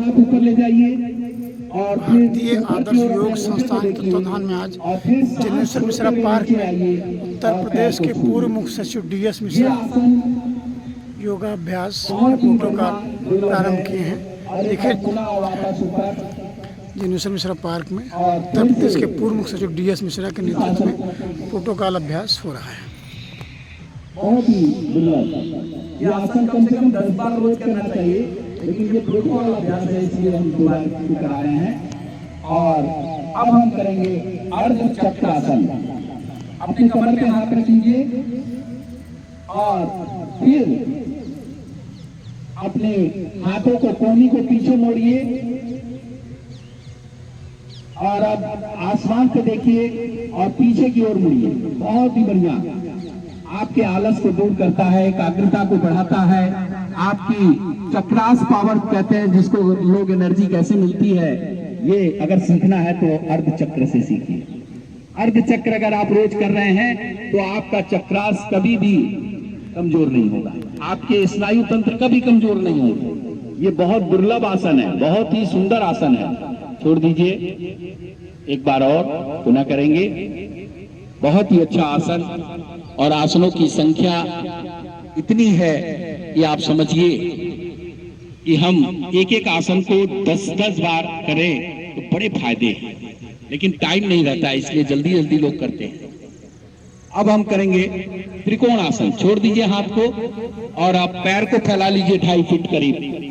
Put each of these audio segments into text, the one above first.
हाथ ऊपर ले जाइए और भारतीय आदर्श योग संस्थान तत्वाधान में आज जनेश्वर मिश्रा पार्क में उत्तर प्रदेश के पूर्व मुख्य सचिव DS मिश्रा योगाभ्यास फोटो का प्रारंभ किए हैं। देखिए जनेश्वर मिश्रा पार्क में उत्तर प्रदेश के पूर्व मुख्य सचिव DS मिश्रा के नेतृत्व में प्रोटोकॉल अभ्यास हो रहा है। बहुत ही दुर्लभ ये आसन कम से कम 10 बार रोज करना चाहिए, लेकिन ये प्रोटोकॉल अभ्यास है इसलिए हम दोबारा इसको करा रहे हैं। और अब हम करेंगे अर्ध चक्रासन। अपने कमर पे हाथ रखिए और फिर अपने हाथों को कोहनी को पीछे मोड़िए और अब आसमान को देखिए और पीछे की ओर मुड़िए। बहुत ही बढ़िया, आपके आलस को दूर करता है, एकाग्रता को बढ़ाता है, आपकी चक्रास पावर कहते हैं जिसको लोग एनर्जी कैसे मिलती है, ये अगर सीखना है तो अर्ध चक्र से सीखिए। अर्ध चक्र अगर आप रोज कर रहे हैं तो आपका चक्रास कभी भी कमजोर नहीं होगा, आपके स्नायु तंत्र कभी कमजोर नहीं होगा। ये बहुत दुर्लभ आसन है, बहुत ही सुंदर आसन है। छोड़ दीजिए, एक बार और पुनः करेंगे। बहुत ही अच्छा आसन और आसनों की संख्या इतनी है कि आप समझिए कि हम एक एक आसन को 10-10 बार करें तो बड़े फायदे हैं, लेकिन टाइम नहीं रहता है इसलिए जल्दी जल्दी लोग करते हैं। अब हम करेंगे त्रिकोण आसन। छोड़ दीजिए हाथ को और आप पैर को फैला लीजिए 2.5 फीट करीब।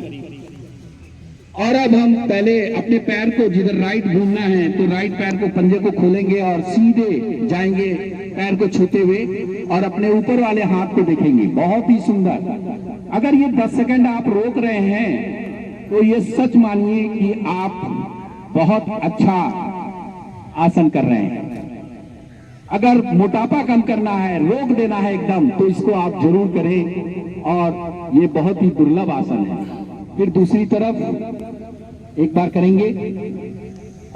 और अब हम पहले अपने पैर को जिधर राइट घूमना है तो राइट पैर को पंजे को खोलेंगे और सीधे जाएंगे पैर को छूते हुए और अपने ऊपर वाले हाथ को देखेंगे। बहुत ही सुंदर। अगर ये 10 सेकंड आप रोक रहे हैं तो ये सच मानिए कि आप बहुत अच्छा आसन कर रहे हैं। अगर मोटापा कम करना है, रोक देना है एकदम, तो इसको आप जरूर करें और ये बहुत ही दुर्लभ आसन है। फिर दूसरी तरफ एक बार करेंगे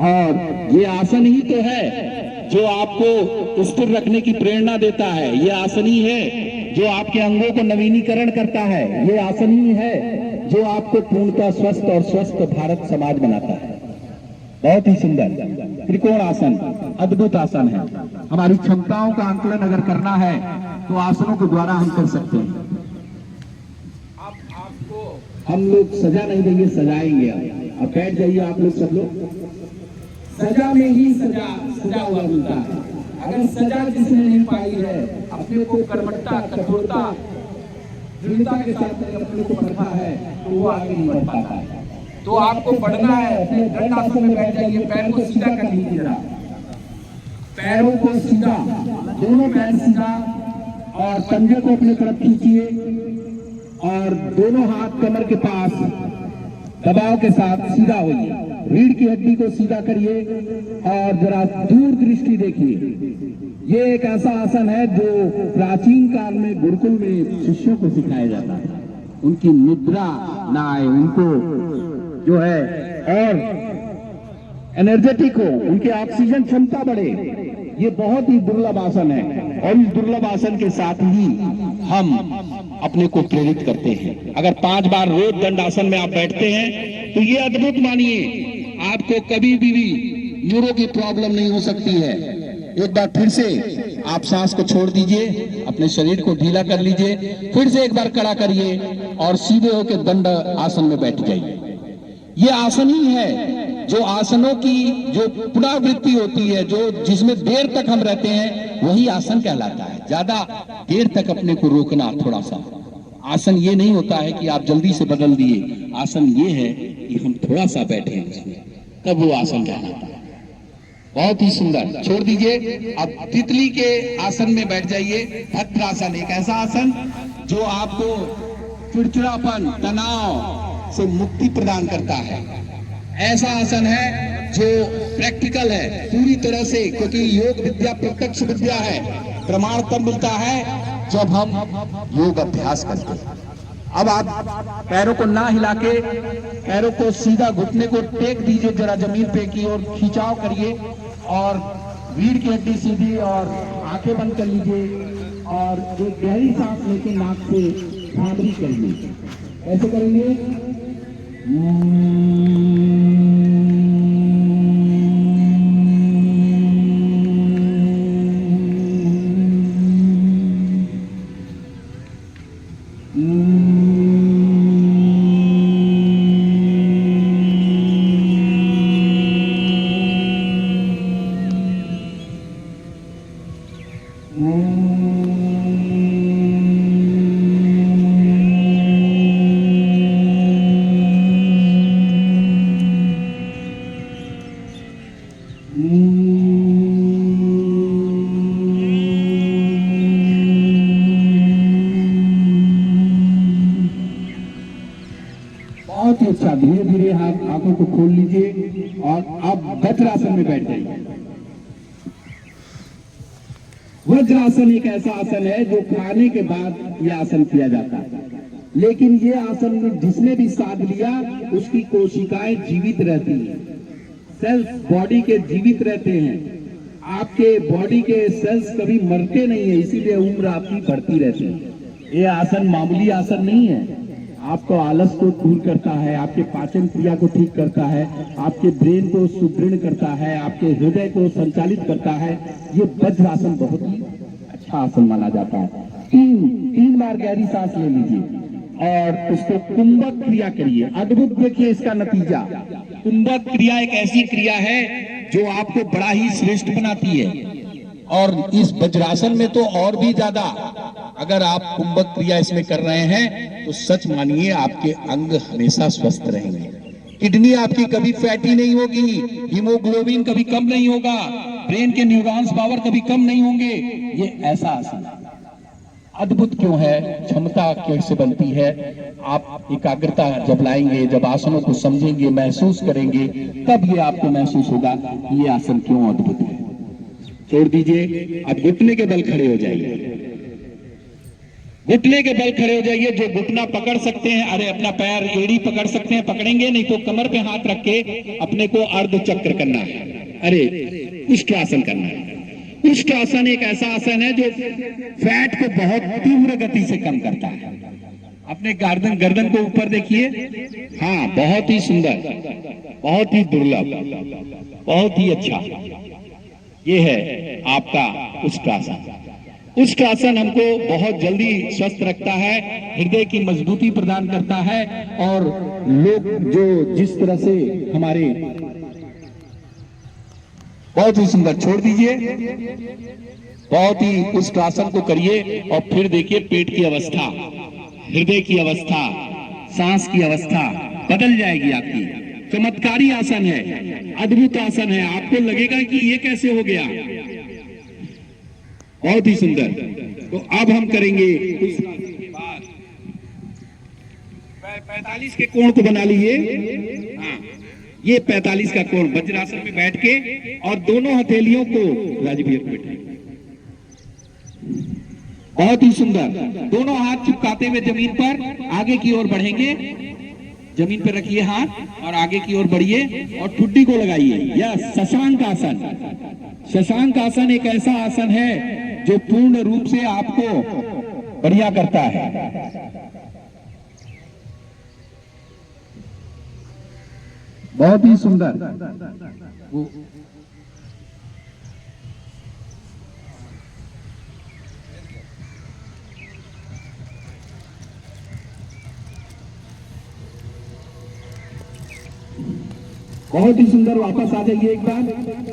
और ये आसन ही तो है जो आपको स्थिर रखने की प्रेरणा देता है। ये आसन ही है जो आपके अंगों को नवीनीकरण करता है। ये आसन ही है जो आपको पूर्णतः स्वस्थ और स्वस्थ भारत समाज बनाता है। बहुत ही सुंदर त्रिकोण आसन अद्भुत आसन है। हमारी क्षमताओं का आंकलन अगर करना है तो आसनों के द्वारा हम कर सकते हैं। हम लोग सजा नहीं देंगे, सजाएंगे। अब बैठ जाइए आप लोग, सब लोग। सजा में ही सजा हुआ मिलता है। अगर सजा जिसने नहीं पाई है, अपने को कर्मठता, कठोरता, दृढ़ता के साथ अपने को पढ़ा है तो वो आगे नहीं बढ़ पाता है। तो आपको पढ़ना है, अपने दंड आसन में बैठ जाइए, पैर को सीधा कर लीजिए जरा, पैरों को सीधा, दोनों पैर सीधा और पंजे को अपने तरफ खींचिए और दोनों हाथ कमर के पास दबाव के साथ सीधा होइए। रीढ़ की हड्डी को सीधा करिए और जरा दूर दृष्टि देखिए। ये एक ऐसा आसन है जो प्राचीन काल में गुरुकुल में शिष्यों को सिखाया जाता है। उनकी निद्रा ना आए, उनको जो है और एनर्जेटिक हो, उनकी ऑक्सीजन क्षमता बढ़े। ये बहुत ही दुर्लभ आसन है और इस दुर्लभ आसन के साथ ही हम अपने को प्रेरित करते हैं। अगर 5 बार रोज दंड आसन में आप बैठते हैं तो ये अद्भुत मानिए आपको कभी भी न्यूरो की प्रॉब्लम नहीं हो सकती है। एक बार फिर से आप सांस को छोड़ दीजिए, अपने शरीर को ढीला कर लीजिए, फिर से एक बार खड़ा करिए और सीधे होकर दंड आसन में बैठ जाइए। ये आसन ही है जो आसनों की जो पुनरावृत्ति होती है, जो जिसमें देर तक हम रहते हैं, वही आसन कहलाता है। ज्यादा देर तक अपने को रोकना थोड़ा सा। आसन ये नहीं होता है कि आप जल्दी से बदल दिए, आसन ये है कि हम थोड़ा सा बैठे हैं उसमें, तब वो आसन कहलाता है। बहुत ही सुंदर। छोड़ दीजिए, अब तितली के आसन में बैठ जाइए। भद्रासन एक ऐसा आसन जो आपको चिड़चिड़ापन, तनाव से मुक्ति प्रदान करता है। ऐसा आसन है जो प्रैक्टिकल है पूरी तरह से, क्योंकि योग विद्या प्रत्यक्ष विद्या है। प्रमाण तब मिलता है जब हम योग अभ्यास करते हैं। अब आप पैरों को ना हिला के पैरों को सीधा, घुटने को टेक दीजिए जरा जमीन पे की और खिंचाव करिए और रीढ़ की हड्डी सीधी और आंखें बंद कर लीजिए और एक गहरी सांस लेके नाक से भ्रामरी करिए। ऐसे करेंगे। आइए, आप आंखों को खोल लीजिए और अब वज्रासन में बैठ जाइए। वज्रासन एक ऐसा आसन है जो खाने के बाद यह आसन किया जाता है, लेकिन ये आसन में जिसने भी साध लिया उसकी कोशिकाएं जीवित रहती हैं, सेल्स बॉडी के जीवित रहते हैं। आपके बॉडी के सेल्स कभी मरते नहीं है, इसीलिए उम्र आपकी बढ़ती रहती है। ये आसन मामूली आसन नहीं है, आपको आलस को दूर करता है, आपके पाचन क्रिया को ठीक करता है, आपके ब्रेन को सुदृढ़ करता है, आपके हृदय को संचालित करता है। ये वज्रासन बहुत ही अच्छा आसन माना जाता है। तीन बार गहरी सांस ले लीजिए और उसको कुंभक क्रिया करिए। अद्भुत देखिए इसका नतीजा। कुंभक क्रिया एक ऐसी क्रिया है जो आपको बड़ा ही श्रेष्ठ बनाती है, और इस वज्रासन में तो और भी ज्यादा। अगर आप कुंभक क्रिया इसमें कर रहे हैं तो सच मानिए आपके अंग हमेशा स्वस्थ रहेंगे। किडनी आपकी कभी फैटी नहीं होगी, हीमोग्लोबिन कभी कम नहीं होगा, ब्रेन के न्यूरॉन्स पावर कभी कम नहीं होंगे। ये ऐसा आसन अद्भुत क्यों है, क्षमता कैसे बनती है। आप एकाग्रता जब लाएंगे, जब आसनों को समझेंगे, महसूस करेंगे, तब ये आपको महसूस होगा ये आसन क्यों अद्भुत है। छोड़ दीजिए, अब घुटने के बल खड़े हो जाइए। घुटने के बल खड़े हो जाइए। जो घुटना पकड़ सकते हैं, अरे अपना पैर एड़ी पकड़ सकते हैं पकड़ेंगे, नहीं तो कमर पे हाथ रख के अपने को अर्ध चक्र करना है। अरे कुष्ठासन करना है। कुष्ठासन एक ऐसा आसन है जो फैट को बहुत तीव्र गति से कम करता है। अपने गर्दन को ऊपर देखिए। हाँ, बहुत ही सुंदर, बहुत ही दुर्लभ, बहुत ही अच्छा। ये है आपका कुष्ठासन। कुष्ठासन हमको बहुत जल्दी स्वस्थ रखता है, हृदय की मजबूती प्रदान करता है, और लोग जो जिस तरह से हमारे बहुत ही सुंदर। छोड़ दीजिए, बहुत ही कुष्ठासन को करिए और फिर देखिए पेट की अवस्था, हृदय की अवस्था, सांस की अवस्था बदल जाएगी आपकी। चमत्कारी आसन है, अद्भुत आसन है। आपको लगेगा कि ये कैसे हो गया, बहुत ही सुंदर। तो अब हम करेंगे 45 के कोण को बना लीजिए। हाँ, ये 45 का कोण वज्रासन में बैठ के, और दोनों हथेलियों को राजीव भैया को बैठे, बहुत ही सुंदर। दोनों हाथ चिपकाते हुए जमीन पर आगे की ओर बढ़ेंगे। जमीन पर रखिए हाथ और आगे की ओर बढ़िए और ठुड्डी को लगाइए। यह शशांक आसन। शशांक आसन एक ऐसा आसन है जो पूर्ण रूप से आपको बढ़िया करता है। बहुत ही सुंदर। बहुत ही सुंदर। वापस आ जाइए एक बार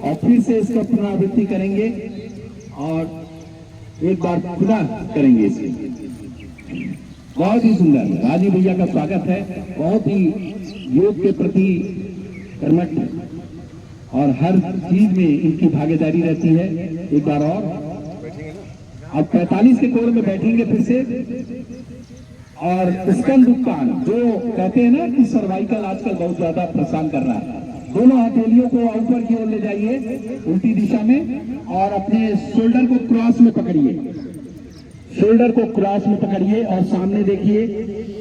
और फिर से इसका पुनरावृत्ति करेंगे और एक बार पुनः करेंगे इसे। बहुत ही सुंदर। राजीव भैया का स्वागत है। बहुत ही योग के प्रति कर्मठ और हर चीज में इनकी भागीदारी रहती है। एक बार और अब 45 के कोण में बैठेंगे फिर से, और स्कंद उत्तान जो कहते हैं ना कि सर्वाइकल आजकल बहुत ज्यादा परेशान कर रहा है। दोनों हथेलियों को ऊपर की ओर ले जाइए उल्टी दिशा में, और अपने शोल्डर को क्रॉस में पकड़िए। शोल्डर को क्रॉस में पकड़िए और सामने देखिए।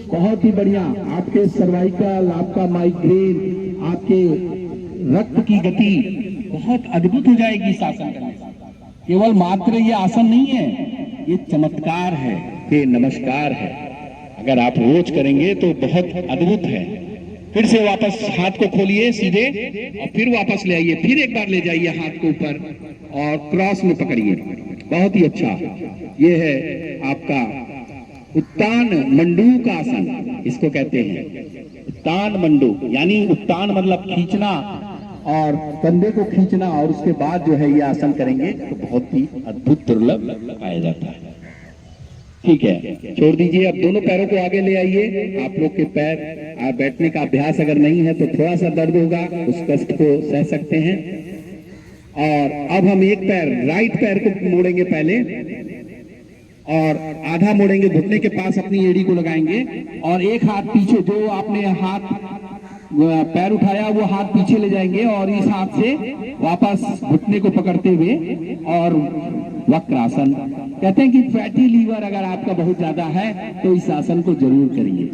बहुत ही बढ़िया। आपके सर्वाइकल, आपका माइग्रेन, आपके रक्त की गति बहुत अद्भुत हो जाएगी इस आसन करने से। केवल मात्र ये आसन नहीं है, ये चमत्कार है, ये नमस्कार है। अगर आप रोज करेंगे तो बहुत अद्भुत है। फिर से वापस हाथ को खोलिए सीधे और फिर वापस ले आइए। फिर एक बार ले जाइए हाथ को ऊपर और क्रॉस में पकड़िए। बहुत ही अच्छा। ये है आपका उत्तान मंडूक आसन, इसको कहते हैं उत्तान मंडूक। यानी उत्तान मतलब खींचना और कंधे को खींचना, और उसके बाद जो है ये आसन करेंगे तो बहुत ही अद्भुत दुर्लभ पाया जाता है। ठीक है, छोड़ दीजिए। अब दोनों पैरों को आगे ले आइए। आप लोग के पैर बैठने का अभ्यास अगर नहीं है तो थोड़ा सा दर्द होगा, उस कष्ट को सह सकते हैं। और अब हम एक पैर, राइट पैर को मोड़ेंगे पहले, और आधा मोड़ेंगे, घुटने के पास अपनी एड़ी को लगाएंगे, और एक हाथ पीछे, जो आपने हाथ पैर उठाया वो हाथ पीछे ले जाएंगे और इस हाथ से वापस घुटने को पकड़ते हुए और वक्रासन। कहते हैं कि फैटी लीवर अगर आपका बहुत ज्यादा है तो इस आसन को जरूर करिए।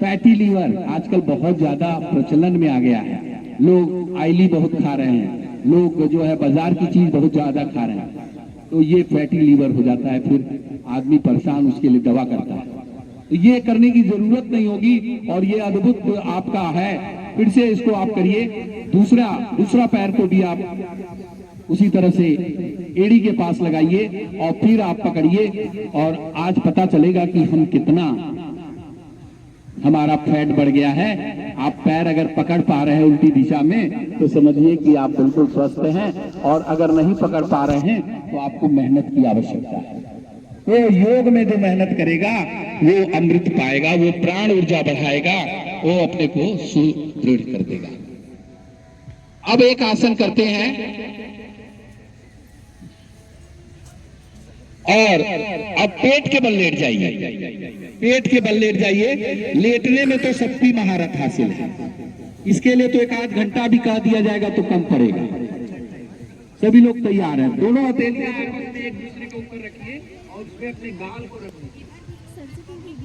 फैटी लीवर आजकल बहुत ज्यादा प्रचलन में आ गया है, लोग ऑयली बहुत खा रहे हैं, लोग जो है बाजार की चीज बहुत ज्यादा खा रहे हैं, तो ये फैटी लीवर हो जाता है, फिर आदमी परेशान, उसके लिए दवा करता है। ये करने की जरूरत नहीं होगी और ये अद्भुत आपका है। फिर से इसको आप करिए। दूसरा पैर को भी आप उसी तरह से एड़ी के पास लगाइए और फिर आप पकड़िए और आज पता चलेगा कि हम कितना हमारा फैट बढ़ गया है। आप पैर अगर पकड़ पा रहे हैं उल्टी दिशा में तो समझिए कि आप बिल्कुल स्वस्थ हैं, और अगर नहीं पकड़ पा रहे हैं तो आपको मेहनत की आवश्यकता है। वो योग में जो मेहनत करेगा वो अमृत पाएगा, वो प्राण ऊर्जा बढ़ाएगा, वो अपने को सुदृढ़ कर देगा। अब एक आसन करते हैं और अब पेट के बल लेट जाइए। पेट के बल लेट जाइए। लेटने में तो सबकी महारत हासिल है, इसके लिए तो एक आध घंटा भी कह दिया जाएगा तो कम पड़ेगा। सभी लोग तैयार हैं। दोनों हथेलियां एक दूसरे के ऊपर रखिए और उसमें अपने गाल को रखिए।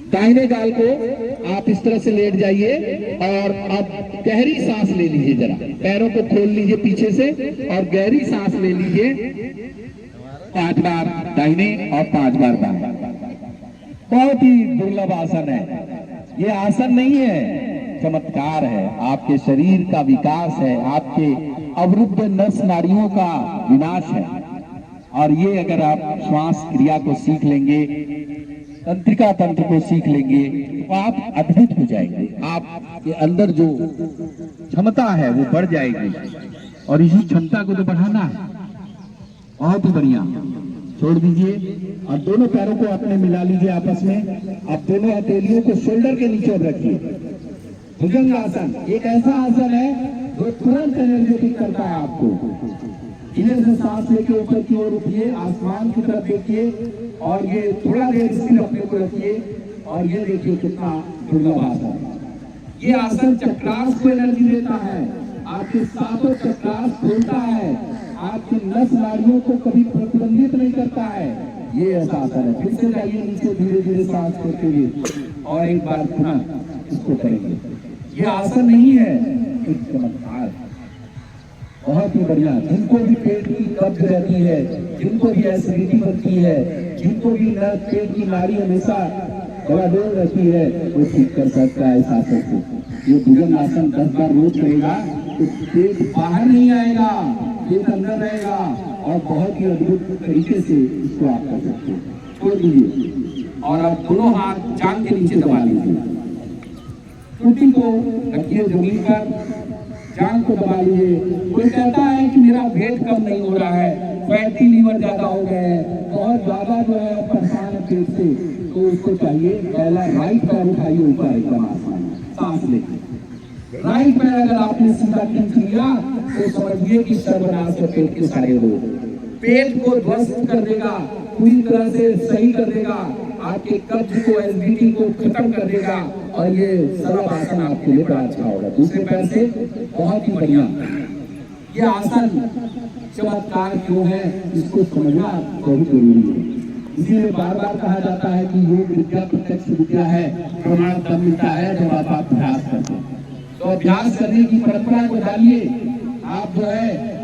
दाहिने गाल को आप इस तरह से लेट जाइए और अब गहरी सांस ले लीजिए। जरा पैरों को खोल लीजिए पीछे से और गहरी सांस ले लीजिए। 5 बार दाहिने और 5 बार बाएं। बहुत ही दुर्लभ आसन है। ये आसन नहीं है, चमत्कार है, आपके शरीर का विकास है, आपके अवरुद्ध नस नाड़ियों का विनाश है। और ये अगर आप श्वास क्रिया को सीख लेंगे, तंत्रिका तंत्र को सीख लेंगे तो आप अद्भुत हो जाएंगे। आपके अंदर जो क्षमता है वो बढ़ जाएगी और इसी क्षमता को तो बढ़ाना है। बहुत ही बढ़िया। छोड़ दीजिए और दोनों पैरों को अपने मिला लीजिए आपस में। अब दोनों हथेलियों को शोल्डर के नीचे रखिए। भुजंग आसन एक ऐसा आसन है जो तुरंत एनर्जेटिक करता है आपको। इधर से सांस लेके ऊपर की ओर उठिए, आसमान की तरफ देखिए और ये थोड़ा देर सिर अपने को रखिए और ये देखिए कितना दुर्लभ आसन है। ये आसन चक्रास को एनर्जी देता है, आपके सातों चक्रास खोलता है, आपकी नस नाड़ियों को कभी प्रतिबंधित नहीं करता है। ये ऐसा आसन है। फिर से जाइए नीचे, धीरे धीरे सांस छोड़ते हुए और एक बार पुनः इसको करेंगे। ये आसन नहीं है, एक चमत्कार है। बहुत ही बढ़िया। जिनको भी पेट की कब्ज रहती है, जिनको भी एसिडिटी बनती है, जिनको भी पेट की नाड़ी हमेशा डोल रहती है, वो ठीक कर सकता है इस आसन से। ये भुजंग आसन 10 बार रोज करेगा तो पेट बाहर नहीं आएगा, पेट अंदर रहेगा और बहुत ही अद्भुत तरीके से इसको आप कर सकते हैं। छोड़ दीजिए और आप दोनों हाथ जांघ के नीचे दबा लीजिए। टूटी को रखिए जमीन पर, जांघ को दबा लीजिए। कोई कहता है कि मेरा वेट कम नहीं हो रहा है, फैटी लीवर ज्यादा हो गए हैं, बहुत ज्यादा जो है परेशान है पेट से, तो उसको चाहिए पहला राइट पैर उठाइए ऊपर एकदम आसमान में, सांस लेके। राइट पैर अगर आपने सीधा खींच लिया तो समझिए कि सर्वनाश है पेट के सारे रोग। पेट को ध्वस्त कर देगा, पूरी तरह से सही कर देगा, आपके कब्ज को, एसिडिटी को खत्म कर देगा और ये सरल आसन आपके लिए बड़ा अच्छा होगा। दूसरे पैर से बहुत ही बढ़िया। ये आसन चमत्कार क्यों है इसको समझना बहुत जरूरी है। इसीलिए बार बार कहा जाता है कि योग विद्या प्रत्यक्ष विद्या है, प्रमाण तब मिलता है जब आप अभ्यास करते हैं। तो अभ्यास करने की परंपरा को डालिए। आप जो है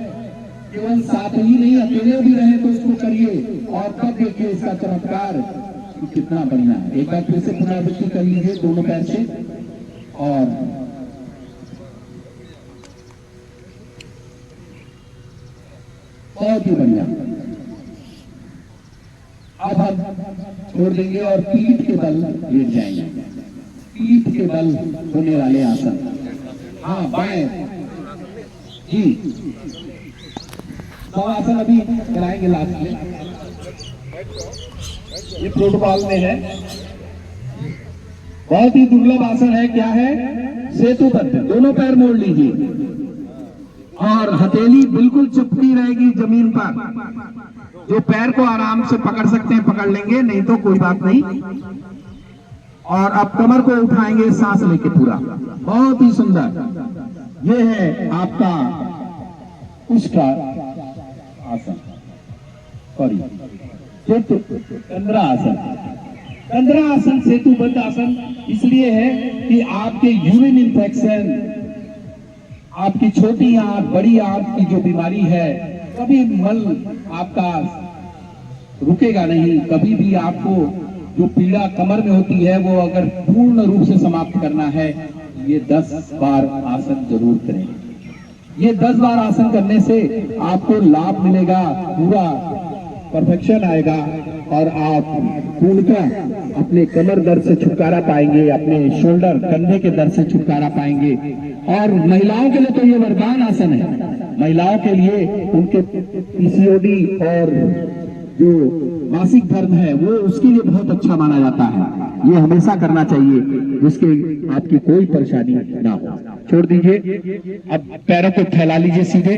केवल साथ ही नहीं, अकेले भी रहे तो इसको करिए और तब देखिए इसका चमत्कार कितना बढ़िया है। एक बार फिर से पुनरावृत्ति कर लीजिए दोनों पैर से और बहुत ही बढ़िया। अब हम छोड़ देंगे और पीठ के बल लेट जाएंगे। पीठ के बल होने वाले आसन। हाँ बाएं जी, सब आसन अभी कराएंगे लास्ट में। ये प्रोटोकॉल में है। बहुत ही दुर्लभ आसन है। क्या है? सेतुबद्ध। दोनों पैर मोड़ लीजिए और हथेली बिल्कुल चिपकी रहेगी जमीन पर। जो पैर को आराम से पकड़ सकते हैं पकड़ लेंगे, नहीं तो कोई बात नहीं। और अब कमर को उठाएंगे सांस लेके पूरा, बहुत ही सुंदर। ये है आपका उसका आसन, सॉरी कंद्रा आसन। कंद्रा आसन सेतुबद्ध आसन इसलिए है कि आपके यूरिन इन्फेक्शन, आपकी छोटी आंत बड़ी आंत की जो बीमारी है, कभी मल आपका रुकेगा नहीं। कभी भी आपको जो पीड़ा कमर में होती है वो अगर पूर्ण रूप से समाप्त करना है, ये 10 बार आसन जरूर करें। ये 10 बार आसन करने से आपको लाभ मिलेगा, पूरा परफेक्शन आएगा और आप पूर्णतः अपने कमर दर्द से छुटकारा पाएंगे, अपने शोल्डर कंधे के दर्द से छुटकारा पाएंगे। और महिलाओं के लिए तो ये वरदान आसन है। महिलाओं के लिए उनके पीसीओडी और जो मासिक धर्म है वो उसके लिए बहुत अच्छा माना जाता है। ये हमेशा करना चाहिए जिसके आपकी कोई परेशानी ना हो। छोड़ दीजिए, अब पैरों को फैला लीजिए सीधे।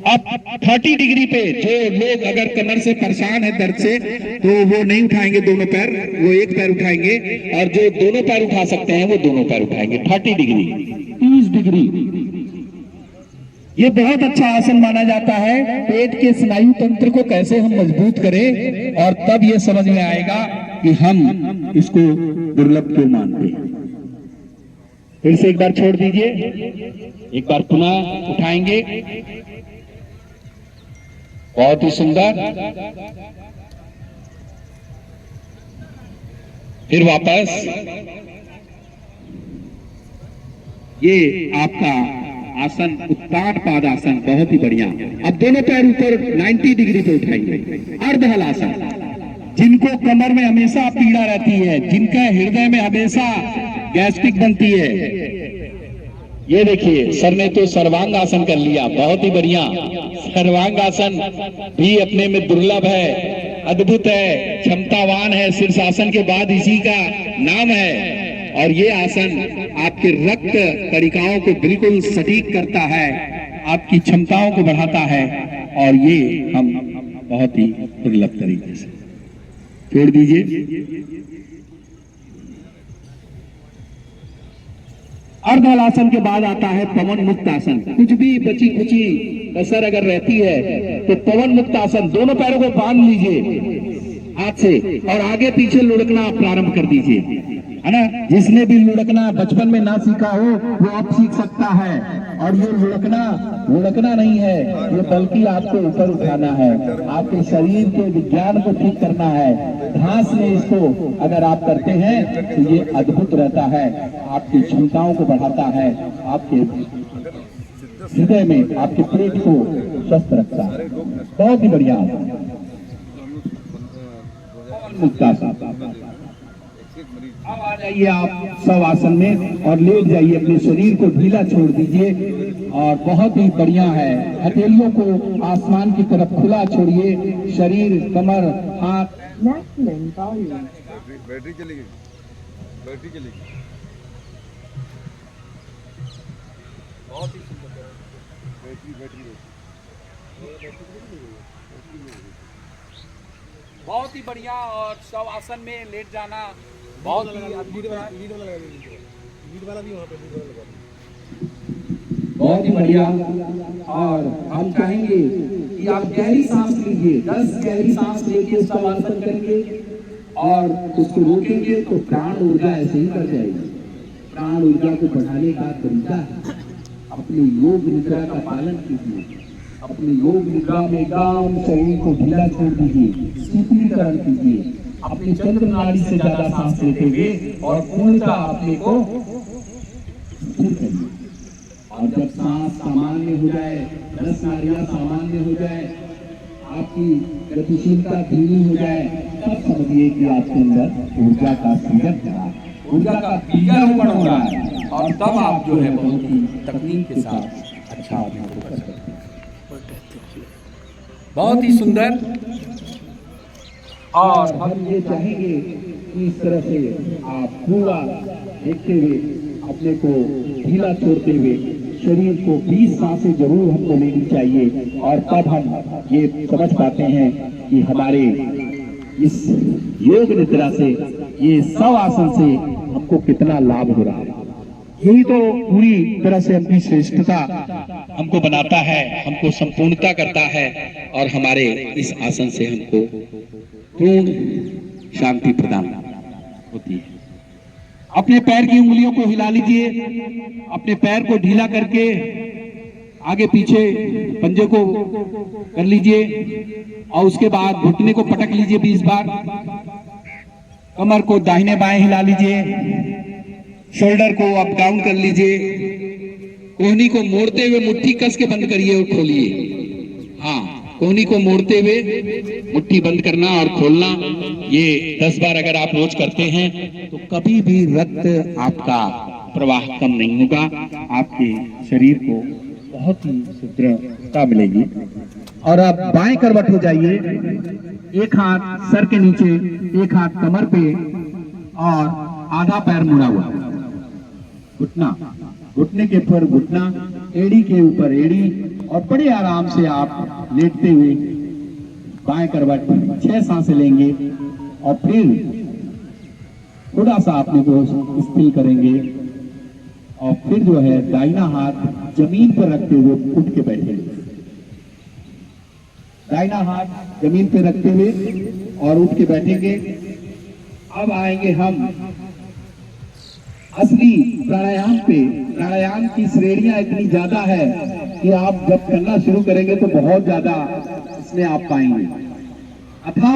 अब 30 डिग्री पे जो लोग अगर कमर से परेशान है दर्द से, तो वो नहीं उठाएंगे दोनों पैर, वो एक पैर उठाएंगे। और जो दोनों पैर उठा सकते हैं वो दोनों पैर उठाएंगे। 30 डिग्री, 30 डिग्री। ये बहुत अच्छा आसन माना जाता है। पेट के स्नायु तंत्र को कैसे हम मजबूत करें, और तब ये समझ में आएगा कि हम इसको दुर्लभ क्यों मानते हैं। फिर से एक बार छोड़ दीजिए, एक बार पुनः उठाएंगे। बहुत ही सुंदर। फिर वापस। ये आपका आसन उत्तान पादासन, बहुत ही बढ़िया। अब दोनों पैर ऊपर 90 डिग्री पे उठाएंगे। अर्ध हलासन। जिनको कमर में हमेशा पीड़ा रहती है, जिनका हृदय में हमेशा गैस्ट्रिक बनती है, ये देखिए सर ने तो सर्वांग आसन कर लिया, बहुत ही बढ़िया। सर्वांग आसन भी अपने में दुर्लभ है, अद्भुत है, क्षमतावान है। शीर्षासन के बाद इसी का नाम है। और ये आसन आपके रक्त कणिकाओं को बिल्कुल सटीक करता है, आपकी क्षमताओं को बढ़ाता है। और ये हम बहुत ही दुर्लभ तरीके से छोड़ दीजिए। अर्ध हलासन के बाद आता है पवन मुक्त आसन। कुछ भी बची खुची कसर अगर रहती है तो पवन मुक्त आसन। दोनों पैरों को बांध लीजिए हाथ से और आगे पीछे लुढ़कना प्रारंभ कर दीजिए, है ना। जिसने भी लुढ़कना बचपन में ना सीखा हो वो अब सीख सकता है। और ये लुढ़कना नहीं है, ये बल्कि आपको ऊपर उठाना है, आपके शरीर के विज्ञान को ठीक करना है। घास में इसको अगर आप करते हैं तो ये अद्भुत रहता है, आपकी क्षमताओं को बढ़ाता है, आपके हृदय में आपके पेट को स्वस्थ रखता है। बहुत ही बढ़िया। अब आ जाइए आप सब आसन में और लेट जाइए, अपने शरीर को ढीला छोड़ दीजिए। और बहुत ही बढ़िया है। हथेलियों को आसमान की तरफ खुला छोड़िए, शरीर, कमर, हाथ। बैटरी चली गई, बैटरी चली गई। बहुत ही सुंदर बैटरी बहुत ही बढ़िया। और शव आसन में लेट जाना बहुत ही लीड वाला भी वहाँ पे लीड वाला लगा। बहुत ही बढ़िया। और हम चाहेंगे कि आप गहरी सांस लीजिए, 10 गहरी सांस लेके शव आसन करेंगे और उसको रोकेंगे तो प्राण ऊर्जा ऐसे ही कर जाएगी। प्राण ऊर्जा को बढ़ाने का तरीका है, अपने योग निद्रा का पालन कीजिए। अपने योग निद्रा में एकदम शरीर को ढीला छोड़ दीजिए, शीतलीकरण कीजिए, अपनी चंद्र नाड़ी से ज्यादा सांस लेते हुए और पूर्णतः अपने को स्थिर करिए। और जब सांस सामान्य हो जाए, 10 नाड़ियां सामान्य हो जाए, आपकी गतिशीलता धीमी हो जाए, तब समझिए कि आपके अंदर ऊर्जा का सृजन हो रहा है, ऊर्जा का बीजारोपण हो रहा है। और तब आप जो है बहुत ही तकनीक के साथ अच्छा अनुभव कर सकते हैं। बहुत ही सुंदर। और हम ये चाहेंगे कि इस तरह से आप पूरा देखते हुए, अपने को ढीला छोड़ते हुए, शरीर को 20 सांसें जरूर हमको लेनी चाहिए। और तब हम ये समझ पाते हैं कि हमारे इस योग निद्रा से ये 100 आसन से हमको कितना लाभ हो रहा है। यही तो पूरी तरह से अपनी श्रेष्ठता हमको बनाता है, हमको संपूर्णता करता है और हमारे इस आसन से हमको पूर्ण शांति प्रदान होती है। अपने पैर की उंगलियों को हिला लीजिए, अपने पैर को ढीला करके आगे पीछे पंजे को कर लीजिए और उसके बाद घुटने को पटक लीजिए 20 बार। कमर को दाहिने बाएं हिला लीजिए, शोल्डर को अप डाउन कर लीजिए, कोहनी को मोड़ते हुए मुट्ठी कस के बंद करिए और खोलिए। हाँ, कोहनी को मोड़ते हुए मुट्ठी बंद करना और खोलना, ये 10 बार अगर आप रोज करते हैं तो कभी भी रक्त आपका प्रवाह कम नहीं होगा, आपके शरीर को बहुत ही सुदृढ़ता मिलेगी। और अब बाएं करवट हो जाइए, एक हाथ सर के नीचे, एक हाथ कमर पे और आधा पैर मुड़ा हुआ, घुटना, घुटने के ऊपर घुटना, एड़ी के ऊपर एड़ी, और बड़े आराम से आप लेटते हुए बाएं करवट 6 सांसें लेंगे और फिर थोड़ा सा अपने को स्थिर करेंगे और फिर जो है दाहिना हाथ जमीन पर रखते हुए उठ के बैठेंगे। दाहिना हाथ जमीन पर रखते हुए और उठ के बैठेंगे। अब आएंगे हम असली प्राणायाम पे। प्राणायाम की श्रेणियां इतनी ज्यादा है कि आप जब करना शुरू करेंगे तो बहुत ज्यादा इसमें आप पाएंगे। अथा